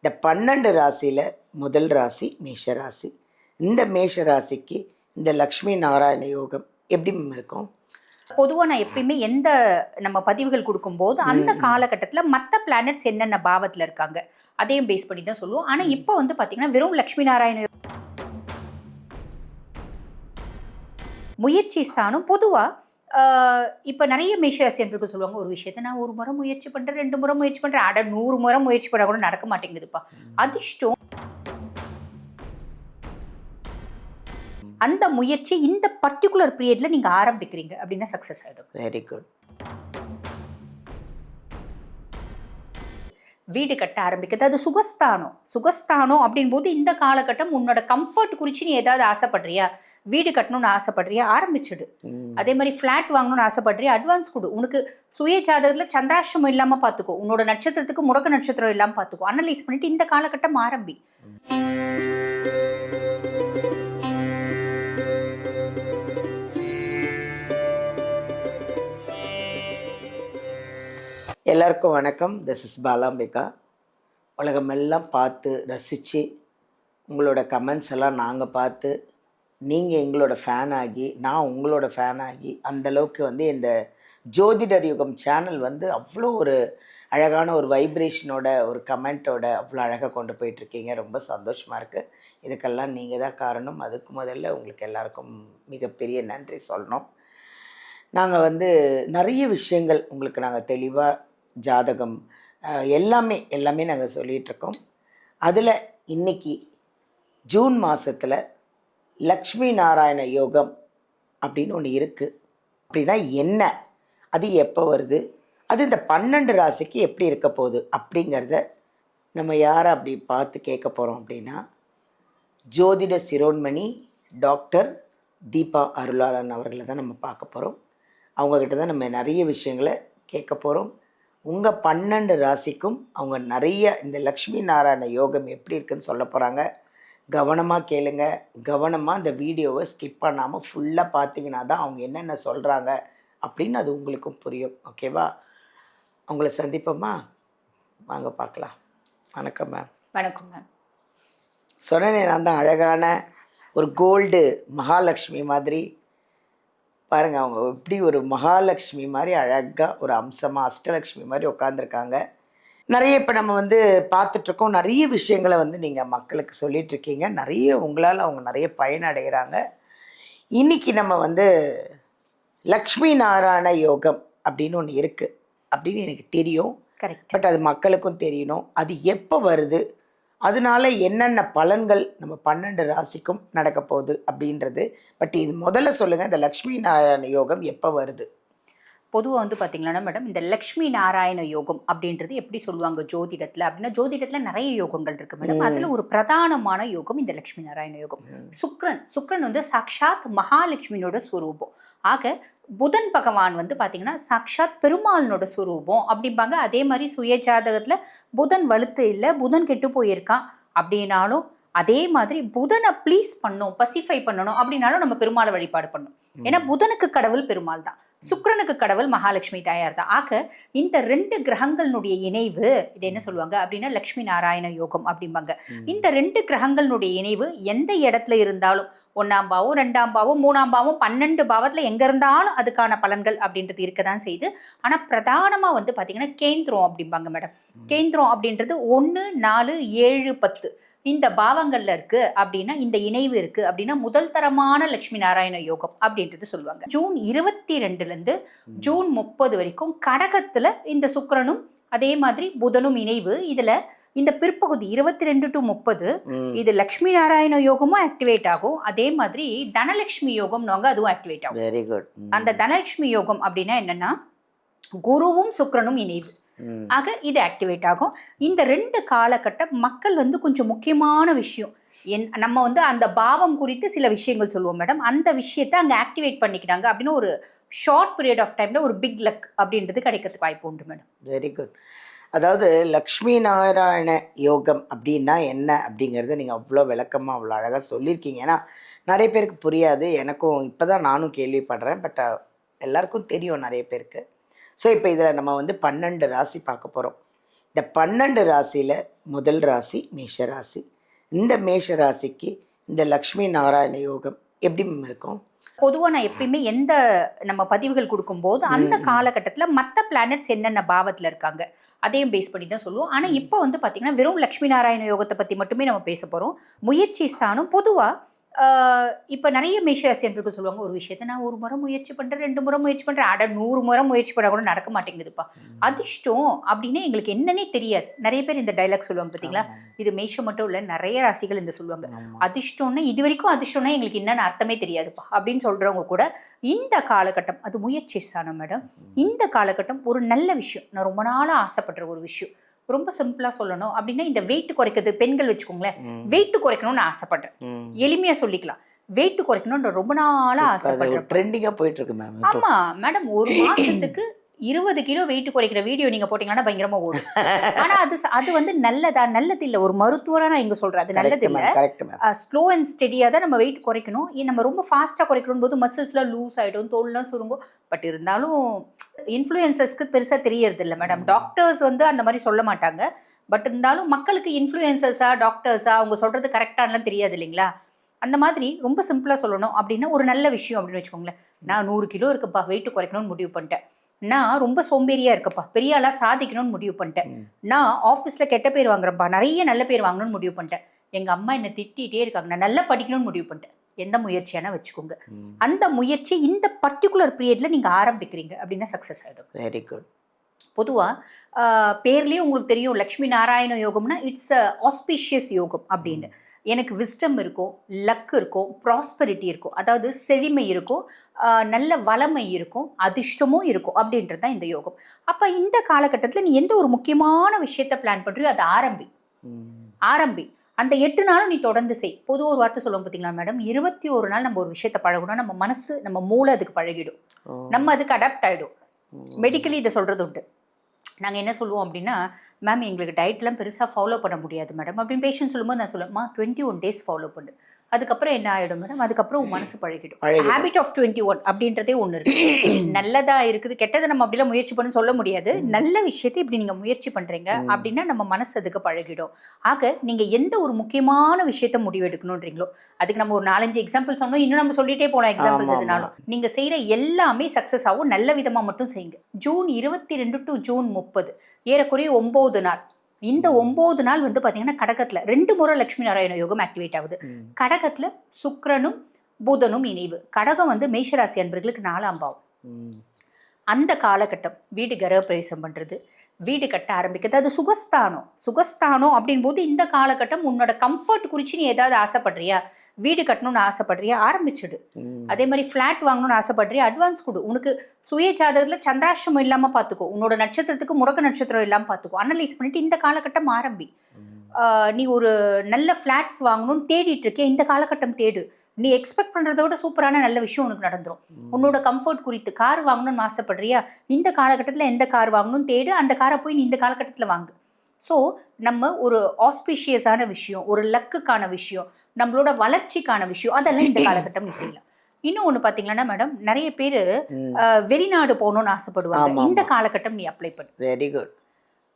இந்த 12 ராசியில் முதல் ராசி மேஷ ராசி. இந்த மேஷ ராசிக்கு இந்த லக்ஷ்மி நாராயண யோகம் எப்படி இருக்கும்? பொதுவாக நான் எப்பயுமே எந்த நம்ம பதிவுகள் கொடுக்கும்போது அந்த காலகட்டத்தில் மற்ற பிளானட்ஸ் என்னென்ன பாவத்தில் இருக்காங்க அதையும் பேஸ் பண்ணி தான் சொல்லுவோம். ஆனால் இப்போ வந்து பார்த்தீங்கன்னா வெறும் லக்ஷ்மி நாராயண முயற்சி ஸ்தானம் பொதுவாக இப்போ நிறைய மேஷராசி என்பர்கள் சொல்லுவாங்க, ஒரு விஷயத்தை நான் ஒரு முறை முயற்சி பண்ணுறேன், 2 முறை முயற்சி பண்ணுறேன், 100 முறை முயற்சி பண்ணால் கூட நடக்க மாட்டேங்குதுப்பா. அதிர்ஷ்டம் அந்த முயற்சி இந்த பர்டிகுலர் பீரியட்ல நீங்க ஆரம்பிக்கிறீங்க அப்படின்னா சக்சஸ் ஆயிடும். Very good. வீடு கட்ட ஆரம்பிக்கிறது அது சுகஸ்தானம் அப்படின் போது இந்த காலகட்டம் உன்னோட கம்ஃபர்ட் குறித்து நீ ஏதாவது ஆசைப்படுறியா, வீடு கட்டணும்னு ஆசைப்படுறியா, ஆரம்பிச்சிடு. அதே மாதிரி ஃப்ளாட் வாங்கணும்னு ஆசைப்படுறியா, அட்வான்ஸ் கொடு. உனக்கு சுய ஜாதகத்தில் சந்திராஷ்டமம் இல்லாமல் பார்த்துக்கோ, உன்னோட நட்சத்திரத்துக்கு முடக்க நட்சத்திரம் இல்லாமல் பார்த்துக்கோ, அனலைஸ் பண்ணிட்டு இந்த காலகட்டம் ஆரம்பி. எல்லாருக்கும் வணக்கம். This is Balambika. உலகமெல்லாம் பார்த்து ரசித்து உங்களோட கமெண்ட்ஸ் எல்லாம் நாங்கள் பார்த்து நீங்கள் எங்களோட ஃபேன் ஆகி நான் உங்களோட ஃபேன் ஆகி அந்தளவுக்கு வந்து இந்த ஜோதிடர் யுகம் சேனல் வந்து அவ்வளோ ஒரு அழகான ஒரு வைப்ரேஷனோட ஒரு கமெண்ட்டோட அவ்வளோ அழகாக கொண்டு போயிட்டுருக்கீங்க. ரொம்ப சந்தோஷமாக இருக்குது. இதுக்கெல்லாம் நீங்கள் தான் காரணம். அதுக்கு முதல்ல உங்களுக்கு எல்லாருக்கும் மிகப்பெரிய நன்றி சொல்லணும். நாங்கள் வந்து நிறைய விஷயங்கள் உங்களுக்கு நாங்கள் தெளிவாக ஜாதகம் எல்லாமே நாங்கள் சொல்லிகிட்ருக்கோம். அதில் இன்றைக்கி ஜூன் மாதத்தில் லக்ஷ்மி நாராயண யோகம் அப்படின்னு ஒன்று இருக்குது. அப்படின்னா என்ன, அது எப்போ வருது, அது இந்த 12 ராசிக்கு எப்படி இருக்க போகுது அப்படிங்கிறத நம்ம யாரை அப்படி பார்த்து கேட்க போகிறோம் அப்படின்னா, ஜோதிட சிரோன்மணி டாக்டர் தீபா அருளாளன் அவர்களை தான் நம்ம பார்க்க போகிறோம். அவங்கக்கிட்ட தான் நம்ம நிறைய விஷயங்களை கேட்க போகிறோம். உங்கள் 12 ராசிக்கும் அவங்க நிறைய இந்த லக்ஷ்மி நாராயண யோகம் எப்படி இருக்குதுன்னு சொல்ல போகிறாங்க. கவனமாக கேளுங்க. கவனமாக இந்த வீடியோவை ஸ்கிப் பண்ணாமல் ஃபுல்லாக பார்த்தீங்கன்னா தான் அவங்க என்னென்ன சொல்கிறாங்க அப்படின்னு அது உங்களுக்கும் புரியும். ஓகேவா? அவங்கள சந்திப்போமா? வாங்க பார்க்கலாம். வணக்கம் மேம். வணக்கம் மேம். சொன்னேனே, நான் தான் அழகான ஒரு கோல்டு மகாலட்சுமி மாதிரி. பாருங்கள், அவங்க எப்படி ஒரு மகாலட்சுமி மாதிரி அழகாக ஒரு அம்சமாக அஷ்டலக்ஷ்மி மாதிரி உட்காந்துருக்காங்க. நிறைய இப்போ நம்ம வந்து பார்த்துட்ருக்கோம். நிறைய விஷயங்களை வந்து நீங்கள் மக்களுக்கு சொல்லிகிட்ருக்கீங்க. நிறைய உங்களால் அவங்க நிறைய பயனடைகிறாங்க. இன்றைக்கி நம்ம வந்து லக்ஷ்மி நாராயண யோகம் அப்படின்னு ஒன்று இருக்குது அப்படின்னு எனக்கு தெரியும். கரெக்ட். பட் அது மக்களுக்கும் தெரியணும். அது எப்போ வருது, அதனால என்னென்ன பலன்கள் நம்ம 12 ராசிக்கும் நடக்க போகுது அப்படின்றது. பட் இது முதல்ல சொல்லுங்கள், இந்த லக்ஷ்மி நாராயண யோகம் எப்போ வருது? பொதுவாக வந்து பார்த்தீங்கன்னா மேடம், இந்த லக்ஷ்மி நாராயண யோகம் அப்படின்றது எப்படி சொல்லுவாங்க ஜோதிடத்தில் அப்படின்னா, ஜோதிடத்தில் நிறைய யோகங்கள் இருக்குது மேடம். அதில் ஒரு பிரதானமான யோகம் இந்த லக்ஷ்மி நாராயண யோகம். சுக்ரன் வந்து சாக்ஷாத் மகாலட்சுமியோட ஸ்வரூபம். ஆக புதன் பகவான் வந்து பார்த்தீங்கன்னா சாக்ஷாத் பெருமாளனோட ஸ்வரூபம் அப்படிம்பாங்க. அதே மாதிரி சுய ஜாதகத்தில் புதன் வலுத்து இல்லை, புதன் கெட்டு போயிருக்கான் அப்படின்னாலும், அதே மாதிரி புதனை ப்ளீஸ் பண்ணணும், பசிஃபை பண்ணணும் அப்படின்னாலும் நம்ம பெருமாளை வழிபாடு பண்ணணும். ஏன்னா புதனுக்கு கடவுள் பெருமாள் தான், சுக்கிரனுக்கு கடவுள் மகாலட்சுமி தாயார் தான். ஆக இந்த 2 கிரகங்களுடைய இணைவு இது என்ன சொல்லுவாங்க அப்படின்னா லக்ஷ்மி நாராயண யோகம் அப்படிம்பாங்க. இந்த 2 கிரகங்களுடைய இணைவு எந்த இடத்துல இருந்தாலும், 1ஆம் பாவம் 2ஆம் பாவம் 3ஆம் பாவம் 12 பாவத்தில் எங்கே இருந்தாலும் அதுக்கான பலன்கள் அப்படின்றது இருக்க தான் செய்யுது. ஆனால் பிரதானமாக வந்து பார்த்திங்கன்னா கேந்திரம் அப்படிம்பாங்க மேடம். கேந்திரம் அப்படின்றது 1, 4, 7, 10 இந்த பாவங்களில் இருக்குது அப்படின்னா, இந்த இணைவு இருக்குது அப்படின்னா முதல் தரமான லக்ஷ்மி நாராயண யோகம் அப்படின்றது சொல்லுவாங்க. ஜூன் 22 ஜூன் 30 வரைக்கும் கடகத்தில் இந்த சுக்கிரனும் அதே மாதிரி புதனும் இணைவு. இதில் இந்த பிற்பகுதி 22 to 30 இது லக்ஷ்மி நாராயண யோகமும் ஆக்டிவேட் ஆகும். அதே மாதிரி தனலட்சுமி யோகம்னுவாங்க, அதுவும் ஆக்டிவேட் ஆகும். Very good. அந்த தனலட்சுமி யோகம் அப்படின்னா என்னன்னா, குருவும் சுக்கிரனும் இணைவு. ஆக இது ஆக்டிவேட் ஆகும். இந்த 2 காலகட்டம் மக்கள் வந்து கொஞ்சம் முக்கியமான விஷயம் நம்ம வந்து அந்த பாவம் குறித்து சில விஷயங்கள் சொல்லுவோம் மேடம். அந்த விஷயத்தை அங்கே ஆக்டிவேட் பண்ணிக்கிறாங்க அப்படின்னு ஒரு ஷார்ட் பீரியட் ஆஃப் டைம்ல ஒரு பிக் லக் அப்படின்றது கிடைக்கிறதுக்கு வாய்ப்பு உண்டு மேடம். Very good. அதாவது லக்ஷ்மி நாராயண யோகம் அப்படின்னா என்ன அப்படிங்கிறத நீங்கள் அவ்வளோ விளக்கமாக அவ்வளோ அழகாக சொல்லியிருக்கீங்க. ஏன்னா நிறைய பேருக்கு புரியாது. எனக்கும் இப்போ தான் நானும் கேள்விப்படுறேன். பட் எல்லாருக்கும் தெரியும் நிறைய பேருக்கு. ஸோ இப்போ இதில் நம்ம வந்து 12 ராசி பார்க்க போகிறோம். இந்த 12 ராசியில் முதல் ராசி மேஷ ராசி. இந்த மேஷ ராசிக்கு இந்த லக்ஷ்மி நாராயண யோகம் எப்படி மேம் இருக்கும்? பொதுவாக நான் எப்பயுமே எந்த நம்ம பதிவுகள் கொடுக்கும்போது அந்த காலகட்டத்தில் மற்ற பிளானட்ஸ் என்னென்ன பாவத்தில் இருக்காங்க அதையும் பேஸ் பண்ணி தான் சொல்லுவோம். ஆனால் இப்போ வந்து பார்த்தீங்கன்னா வெறும் லக்ஷ்மி நாராயண யோகத்தை பற்றி மட்டுமே நம்ம பேச போகிறோம். முயற்சி ஸ்தானம் பொதுவாக இப்போ நிறைய மேஷராசி என்பர்கள் சொல்லுவாங்க, ஒரு விஷயத்த நான் ஒரு முறை முயற்சி பண்ணுறேன், 2 முறை முயற்சி பண்ணுறேன், 100 முறை முயற்சி பண்ணால் கூட நடக்க மாட்டேங்குதுப்பா. அதிர்ஷ்டம் அப்படின்னா எங்களுக்கு என்னன்னே தெரியாது. நிறைய பேர் இந்த டைலாக் சொல்லுவாங்க பார்த்தீங்களா, இது மேஷம் மட்டும் இல்லை, நிறைய ராசிகள் இந்த சொல்லுவாங்க. அதிர்ஷ்டம்னா இது வரைக்கும் அதிர்ஷ்டம்னா எங்களுக்கு என்னென்ன அர்த்தமே தெரியாதுப்பா அப்படின்னு சொல்கிறவங்க கூட இந்த காலகட்டம், அது முயற்சி ஸ்தானம் மேடம். இந்த காலகட்டம் ஒரு நல்ல விஷயம், நான் ரொம்ப நாளாக ஆசைப்படுற ஒரு விஷயம். ரொம்ப சிம்பிளா சொல்லணும் அப்படின்னா இந்த வெயிட் குறைக்கிறது, பெண்கள் வச்சுக்கோங்களேன், வெயிட் குறைக்கணும்னு ஆசைப்படுறேன், எளிமையா சொல்லிக்கலாம். வெயிட் குறைக்கணும்னு ரொம்ப நாளா ஆசைப்படுறேன். ட்ரெண்டிங்கா போயிட்டு இருக்கு மேம். ஆமா மேடம், ஒரு மாசத்துக்கு 20 கிலோ வெயிட் குறைக்கிற வீடியோ நீங்க போட்டீங்கன்னா பயங்கரமா ஓடும். ஆனா அது வந்து நல்லதா? நல்லது இல்ல. ஒரு மருத்துவரா நான் இங்க சொல்றேன், அது நல்லது இல்ல. ஸ்லோ அண்ட் ஸ்டெடியா தான் நம்ம வெயிட் குறைக்கணும். நம்ம ரொம்ப ஃபாஸ்டா குறைக்கணும் போது மசில்ஸ்லாம் லூஸ் ஆயிடும், தோல்லாம் சுருங்கும். பட் இருந்தாலும் இன்ஃப்ளூயன்சர்ஸ்க்கு பெருசா தெரியறது இல்லை மேடம். டாக்டர்ஸ் வந்து அந்த மாதிரி சொல்ல மாட்டாங்க. பட் இருந்தாலும் மக்களுக்கு இன்ஃப்ளூயன்சர்ஸா டாக்டர்ஸா அவங்க சொல்றது கரெக்டானலாம் தெரியாது இல்லைங்களா? அந்த மாதிரி ரொம்ப சிம்பிளா சொல்லணும் அப்படின்னா ஒரு நல்ல விஷயம் அப்படின்னு வச்சுக்கோங்களேன். நான் 100 கிலோ இருக்குப்பா, வெயிட் குறைக்கணும்னு முடிவு பண்ணிட்டேன். நான் ரொம்ப சோம்பேறியா இருக்கப்பா, பெரிய ஆளா சாதிக்கணும்னு முடிவு பண்ணிட்டேன். நான் ஆஃபீஸ்ல கெட்ட பேர் வாங்குறேன்ப்பா, நிறைய நல்ல பேர் வாங்கணும்னு முடிவு பண்ணிட்டேன். எங்க அம்மா என்னை திட்டிகிட்டே இருக்காங்க, நான் நல்லா படிக்கணும்னு முடிவு பண்ணிட்டேன். எந்த முயற்சியான வச்சுக்கோங்க, அந்த முயற்சி இந்த பர்டிகுலர் பீரியட்ல நீங்க ஆரம்பிக்கிறீங்க அப்படின்னா சக்சஸ் ஆகிடும். Very good. பொதுவாக பேர்லேயே உங்களுக்கு தெரியும் லக்ஷ்மி நாராயண யோகம்னா இட்ஸ் ஆஸ்பிஷியஸ் யோகம் அப்படின்னு. எனக்கு விஸ்டம் இருக்கும், லக் இருக்கும், ப்ராஸ்பரிட்டி இருக்கும், அதாவது செழிமை இருக்கும், நல்ல வளமை இருக்கும், அதிர்ஷ்டமும் இருக்கும் அப்படின்றது தான் இந்த யோகம். அப்போ இந்த காலகட்டத்தில் நீ எந்த ஒரு முக்கியமான விஷயத்த பிளான் பண்ணுறியோ அதை ஆரம்பி. அந்த 8 நாளும் நீ தொடர்ந்து செய். பொதுவாக ஒரு வார்த்தை சொல்லுவோம் பார்த்தீங்களா மேடம், 21 நாள் நம்ம ஒரு விஷயத்த பழகணும், நம்ம மனசு நம்ம மூளை அதுக்கு பழகிடும், நம்ம அதுக்கு அடாப்ட் ஆகிடும். மெடிக்கலி இதை சொல்கிறது உண்டு. நாங்கள் என்ன சொல்லுவோம் அப்படின்னா, மேம் எங்களுக்கு டயட்லாம் பெருசாக ஃபாலோ பண்ண முடியாது மேடம் அப்படின்னு பேஷண்ட் சொல்லும்போது நான் சொல்லுவேன்மா 21 days ஃபாலோ பண்ணு. அதுக்கப்புறம் என்ன ஆகிடும் மேடம், அதுக்கப்புறம் உன் மனசு பழகிடும். ஹேபிட் ஆஃப் 21 அப்படின்றதே ஒன்று இருக்குது. நல்லதா இருக்குது, கெட்டதை நம்ம அப்படிலாம் முயற்சி பண்ணு சொல்ல முடியாது. நல்ல விஷயத்தை இப்படி நீங்கள் முயற்சி பண்ணுறீங்க அப்படின்னா நம்ம மனசு அதுக்கு பழகிடும். ஆக நீங்கள் எந்த ஒரு முக்கியமான விஷயத்த முடிவெடுக்கணுன்றீங்களோ அதுக்கு நம்ம ஒரு 4-5 எக்ஸாம்பிள் சொன்னோம், இன்னும் நம்ம சொல்லிட்டே போனோம் எக்ஸாம்பிள்ஸ். எதுனாலும் நீங்கள் செய்கிற எல்லாமே சக்ஸஸ் ஆகும், நல்ல விதமாக மட்டும் செய்யுங்க. ஜூன் 22 to ஜூன் 30 ஏறக்குறைய 9 நாள். இந்த 9 நாள் வந்து பார்த்தீங்கன்னா கடகத்தில் 2 முறை லக்ஷ்மி நாராயண யோகம் ஆக்டிவேட் ஆகுது. கடகத்தில் சுக்கிரனும் புதனும் இணைவு. கடகம் வந்து மேஷராசி அன்பர்களுக்கு 4ஆம் பாவம். அந்த காலகட்டம் வீடு கிரகப்பிரவேசம் பண்ணுறது, வீடு கட்ட ஆரம்பிக்கிறது, அது சுகஸ்தானம் அப்படின் போது இந்த காலகட்டம் உன்னோட கம்ஃபர்ட் குறித்து நீ ஏதாவது ஆசைப்படுறியா, வீடு கட்டணும்னு ஆசைப்படுறியா, ஆரம்பிச்சிடு. அதே மாதிரி ஃப்ளாட் வாங்கணும்னு ஆசைப்படுறியா, அட்வான்ஸ் கொடு. உனக்கு சுய ஜாதகத்தில் சந்திராஷ்டமம் இல்லாமல் பார்த்துக்கோ, உன்னோட நட்சத்திரத்துக்கு முடக்க நட்சத்திரம் இல்லாமல் பார்த்துக்கோ, அனலைஸ் பண்ணிட்டு இந்த காலகட்டம் ஆரம்பி. நீ ஒரு நல்ல ஃப்ளாட்ஸ் வாங்கணும்னு தேடிட்டு இருக்கே, இந்த காலகட்டம் தேடு. நீ எக்ஸ்பெக்ட் பண்ணுறத விட சூப்பரான நல்ல விஷயம் உனக்கு நடந்துடும். உன்னோட கம்ஃபர்ட் குறித்து கார் வாங்கணும்னு ஆசைப்படுறியா, இந்த காலகட்டத்தில் எந்த கார் வாங்கணும்னு தேடு, அந்த காரை போய் நீ இந்த காலகட்டத்தில் வாங்கு. ஸோ நம்ம ஒரு ஆஸ்பிஷியஸான விஷயம், ஒரு லக்குக்கான விஷயம், நம்மளோட வளர்ச்சிக்கான விஷயம், அதெல்லாம் இந்த காலகட்டம் நீ செய்யலாம். இன்னும் ஒன்று பார்த்தீங்கன்னா மேடம், நிறைய பேர் வெளிநாடு போகணும்னு ஆசைப்படுவாங்க. இந்த காலகட்டம் நீ அப்ளை பண்ணு. Very good.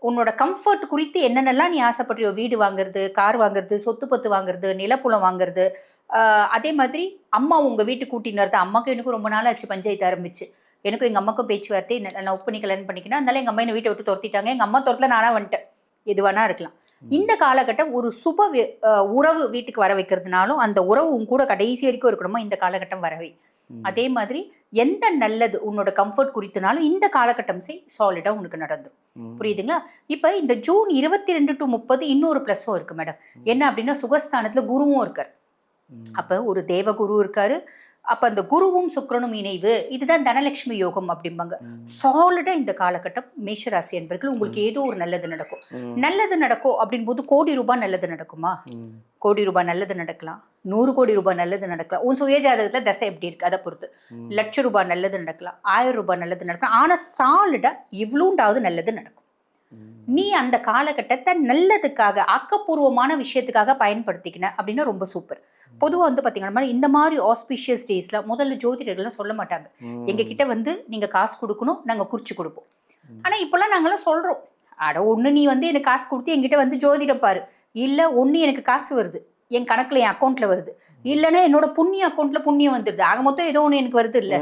உன்னோட கம்ஃபர்ட் குறித்து என்னென்னலாம் நீ ஆசைப்படுறியோ, வீடு வாங்குறது, கார் வாங்குறது, சொத்து பத்து வாங்குறது, நிலப்புலம் வாங்குறது, அதே மாதிரி அம்மா உங்கள் வீட்டுக்கு கூட்டின்னு வரது. அம்மாவுக்கு எனக்கும் ரொம்ப நாள் ஆச்சு பஞ்சாயத்து ஆரம்பிச்சு. எனக்கும் எங்கள் அம்மாவுக்கும் பேச்சுவார்த்தை, நான் ஒப்பு பண்ணி கல்யாணம் பண்ணிக்கினா, அதனால எங்கள் அம்மா என்னை வீட்டை விட்டு துரத்திட்டாங்க. எங்கள் அம்மா துரத்தில் நானாக வந்துட்டேன். எது வேணா இருக்கலாம். இந்த காலகட்டம் ஒரு சுப உறவு வீட்டுக்கு வர வைக்கிறதுனாலும் அந்த உறவு உன் கூட கடைசி வரைக்கும் இருக்கணுமா, இந்த காலகட்டம் வரவை. அதே மாதிரி எந்த நல்லது உன்னோட கம்ஃபர்ட் குறித்துனாலும் இந்த காலகட்டம் சாலிடா உனக்கு நடந்துடும். புரியுதுங்களா? இப்போ இந்த ஜூன் 22 to 30 இன்னொரு ப்ளஸ்ஸும் இருக்கு மேடம். என்ன அப்படின்னா சுகஸ்தானத்துல குருவும் இருக்காரு. அப்ப ஒரு தேவகுரு இருக்காரு. அப்ப அந்த குருவும் சுக்கிரனும் இணைவு, இதுதான் தனலட்சுமி யோகம் அப்படிம்பாங்க. சாலிடா இந்த காலகட்டம் மேஷராசி என்பர்கள் உங்களுக்கு ஏதோ ஒரு நல்லது நடக்கும். நல்லது நடக்கும் அப்படின் போது கோடி ரூபாய் நல்லது நடக்குமா? கோடி ரூபாய் நல்லது நடக்கலாம், 100 கோடி ரூபாய் நல்லது நடக்கலாம். உன் சுய ஜாதகத்துல தசை எப்படி இருக்கு அதை பொறுத்து. லட்ச ரூபாய் நல்லது நடக்கலாம், 1000 ரூபாய் நல்லது நடக்கலாம். ஆனா சாலிடா இவ்வளோண்டாவது நல்லது நடக்கும். நீ அந்த காலகட்டத்தை நல்லதுக்காக, ஆக்கப்பூர்வமான விஷயத்துக்காக பயன்படுத்திக்கின அப்படின்னா ரொம்ப சூப்பர். பொதுவாக வந்து பார்த்தீங்கன்னா இந்த மாதிரி ஆஸ்பிஷியஸ் டேஸில் முதல்ல ஜோதிடர்கள்லாம் சொல்ல மாட்டாங்க, எங்ககிட்ட வந்து நீங்கள் காசு கொடுக்கணும், நாங்கள் குறித்து கொடுப்போம். ஆனால் இப்போல்லாம் நாங்களாம் சொல்கிறோம், அட ஒன்று நீ வந்து எனக்கு காசு கொடுத்து என்கிட்ட வந்து ஜோதிடம் பாரு, இல்லை ஒன்று எனக்கு காசு வருது என் கணக்கில் என் அக்கௌண்ட்டில் வருது, இல்லைன்னா என்னோட புண்ணிய அக்கௌண்ட்டில் புண்ணியம் வந்துடுது, ஆக மொத்தம் ஏதோ ஒன்று எனக்கு வருது இல்லை.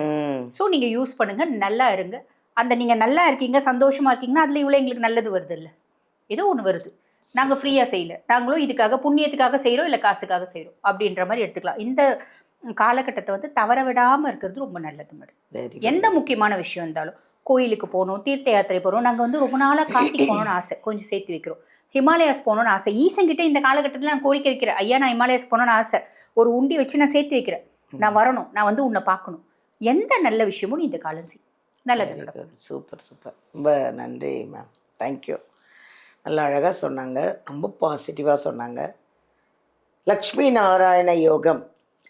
ஸோ நீங்கள் யூஸ் பண்ணுங்கள், நல்லா இருங்க. அந்த நீங்கள் நல்லா இருக்கீங்க சந்தோஷமாக இருக்கீங்கன்னா அதில் இவ்வளோ எங்களுக்கு நல்லது வருது இல்லை, ஏதோ ஒன்று வருது. நாங்கள் ஃப்ரீயாக செய்யல, நாங்களும் இதுக்காக புண்ணியத்துக்காக செய்கிறோம் இல்லை காசுக்காக செய்கிறோம் அப்படின்ற மாதிரி எடுத்துக்கலாம். இந்த காலகட்டத்தை வந்து தவற விடாமல் இருக்கிறது ரொம்ப நல்லது மேடம். எந்த முக்கியமான விஷயம் இருந்தாலும் கோயிலுக்கு போகணும், தீர்த்த யாத்திரை போகிறோம், நாங்கள் வந்து ரொம்ப நாளாக காசிக்கு போகணும்னு ஆசை, கொஞ்சம் சேர்த்து வைக்கிறோம். ஹிமாலயாஸ் போகணும்னு ஆசை, ஈசன்கிட்ட இந்த காலகட்டத்தில் நான் கோரிக்கை வைக்கிறேன், ஐயா நான் ஹிமாலயாஸ் போகணும்னு ஆசை, ஒரு உண்டி வச்சு நான் சேர்த்து வைக்கிறேன், நான் வரணும், நான் வந்து உன்னை பார்க்கணும். எந்த நல்ல விஷயமும் நீ இந்த காலம் செய், நல்லது நடக்கும். சூப்பர் சூப்பர், ரொம்ப நன்றி மேம், தேங்க்யூ. நல்லா அழகாக சொன்னாங்க, ரொம்ப பாசிட்டிவாக சொன்னாங்க. லக்ஷ்மி நாராயண யோகம்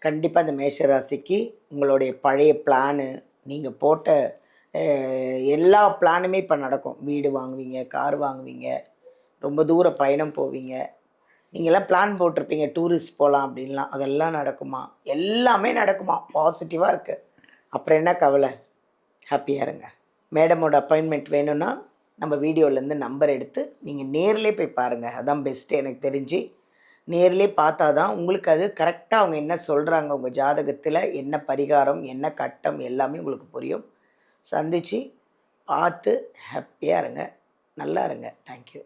கண்டிப்பாக இந்த மேஷராசிக்கு உங்களுடைய பழைய பிளானு, நீங்கள் போட்ட எல்லா பிளானுமே இப்போ நடக்கும். வீடு வாங்குவீங்க, கார் வாங்குவீங்க, ரொம்ப தூர பயணம் போவீங்க, நீங்களாம் பிளான் போட்டிருப்பீங்க டூரிஸ்ட் போகலாம் அப்படின்லாம், அதெல்லாம் நடக்குமா? எல்லாமே நடக்குமா? பாசிட்டிவாக இருக்குது. அப்புறம் என்ன கவலை? ஹாப்பியாக இருங்க. மேடமோட அப்பாயின்மெண்ட் வேணும்னா நம்ம வீடியோலேருந்து நம்பர் எடுத்து நீங்கள் நேர்லேயே போய் பாருங்கள், அதான் பெஸ்ட்டு எனக்கு தெரிஞ்சு. நேர்லேயே பார்த்தா தான் உங்களுக்கு அது கரெக்டாக அவங்க என்ன சொல்கிறாங்க, உங்கள் ஜாதகத்தில் என்ன பரிகாரம், என்ன கட்டம், எல்லாமே உங்களுக்கு புரியும். சந்தித்து பார்த்து ஹாப்பியாக இருங்க, நல்லா இருங்க. தேங்க்யூ.